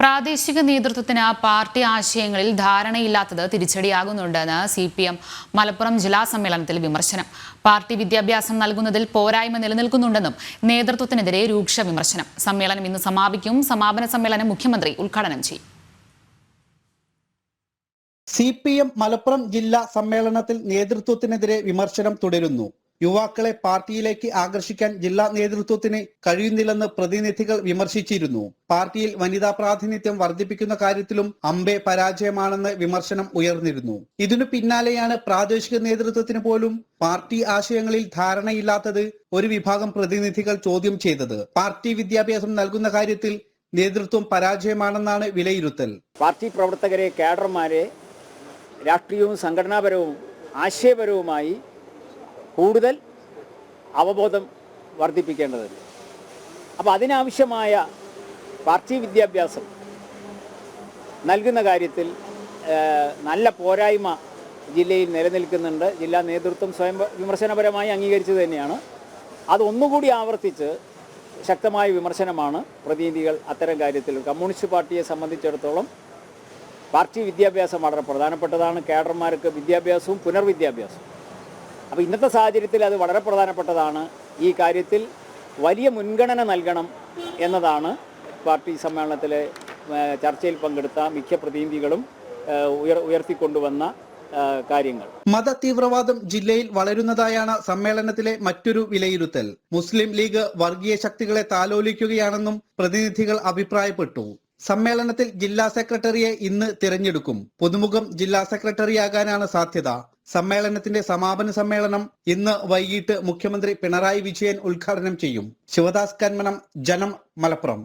പ്രാദേശിക നേതൃത്വത്തിന് പാർട്ടി ആശയങ്ങളിൽ ധാരണയില്ലാത്തത് തിരിച്ചടിയാകുന്നുണ്ടെന്ന് CPM മലപ്പുറം ജില്ലാ സമ്മേളനത്തിൽ വിമർശനം. പാർട്ടി വിദ്യാഭ്യാസം നൽകുന്നതിൽ പോരായ്മ നിലനിൽക്കുന്നുണ്ടെന്നും നേതൃത്വത്തിനെതിരെ രൂക്ഷ വിമർശനം. സമ്മേളനം ഇന്ന് സമാപിക്കും. സമാപന സമ്മേളനം മുഖ്യമന്ത്രി ഉദ്ഘാടനം ചെയ്യും. CPM മലപ്പുറം ജില്ലാ സമ്മേളനത്തിൽ നേതൃത്വത്തിനെതിരെ വിമർശനം തുടരുന്നു. യുവാക്കളെ പാർട്ടിയിലേക്ക് ആകർഷിക്കാൻ ജില്ലാ നേതൃത്വത്തിന് കഴിയുന്നില്ലെന്ന് പ്രതിനിധികൾ വിമർശിച്ചിരുന്നു. പാർട്ടിയിൽ വനിതാ പ്രാതിനിധ്യം വർദ്ധിപ്പിക്കുന്ന കാര്യത്തിലും അമ്പെ പരാജയമാണെന്ന് വിമർശനം ഉയർന്നിരുന്നു. ഇതിനു പിന്നാലെയാണ് പ്രാദേശിക നേതൃത്വത്തിന് പോലും പാർട്ടി ആശയങ്ങളിൽ ധാരണയില്ലാത്തത് ഒരു വിഭാഗം പ്രതിനിധികൾ ചോദ്യം ചെയ്തത്. പാർട്ടി വിദ്യാഭ്യാസം നൽകുന്ന കാര്യത്തിൽ നേതൃത്വം പരാജയമാണെന്നാണ് വിലയിരുത്തൽ. പാർട്ടി പ്രവർത്തകരെ, കേഡർമാരെ രാഷ്ട്രീയവും സംഘടനാപരവും ആശയപരവുമായി കൂടുതൽ അവബോധം വർദ്ധിപ്പിക്കേണ്ടതുണ്ട്. അപ്പോൾ അതിനാവശ്യമായ പാർട്ടി വിദ്യാഭ്യാസം നൽകുന്ന കാര്യത്തിൽ നല്ല പോരായ്മ ജില്ലയിൽ നിലനിൽക്കുന്നുണ്ട്. ജില്ലാ നേതൃത്വം സ്വയം വിമർശനപരമായി അംഗീകരിച്ചത് തന്നെയാണ്. അതൊന്നുകൂടി ആവർത്തിച്ച് ശക്തമായ വിമർശനമാണ് പ്രതിനിധികൾ അത്തരം കാര്യത്തിൽ. കമ്മ്യൂണിസ്റ്റ് പാർട്ടിയെ സംബന്ധിച്ചിടത്തോളം പാർട്ടി വിദ്യാഭ്യാസം വളരെ പ്രധാനപ്പെട്ടതാണ്. കേഡർമാർക്ക് വിദ്യാഭ്യാസവും പുനർവിദ്യാഭ്യാസവും. അപ്പോൾ ഇന്നത്തെ സാഹചര്യത്തിൽ അത് വളരെ പ്രധാനപ്പെട്ടതാണ്. ഈ കാര്യത്തിൽ വലിയ മുൻഗണന നൽകണം എന്നതാണ് പാർട്ടി സമ്മേളനത്തിലെ ചർച്ചയിൽ പങ്കെടുത്ത മിക്ക പ്രതിനിധികളും ഉയർത്തിക്കൊണ്ടുവന്ന കാര്യങ്ങൾ. മത തീവ്രവാദം ജില്ലയിൽ വളരുന്നതായാണ് സമ്മേളനത്തിലെ മറ്റൊരു വിലയിരുത്തൽ. മുസ്ലിം ലീഗ് വർഗീയ ശക്തികളെ താലോലിക്കുകയാണെന്നും പ്രതിനിധികൾ അഭിപ്രായപ്പെട്ടു. സമ്മേളനത്തിൽ ജില്ലാ സെക്രട്ടറിയെ ഇന്ന് തിരഞ്ഞെടുക്കും. പുതുമുഖം ജില്ലാ സെക്രട്ടറിയാകാനാണ് സാധ്യത. സമ്മേളനത്തിന്റെ സമാപന സമ്മേളനം ഇന്ന് വൈകിട്ട് മുഖ്യമന്ത്രി പിണറായി വിജയൻ ഉദ്ഘാടനം ചെയ്യും. ശിവദാസ് കന്മനം, ജനം, മലപ്പുറം.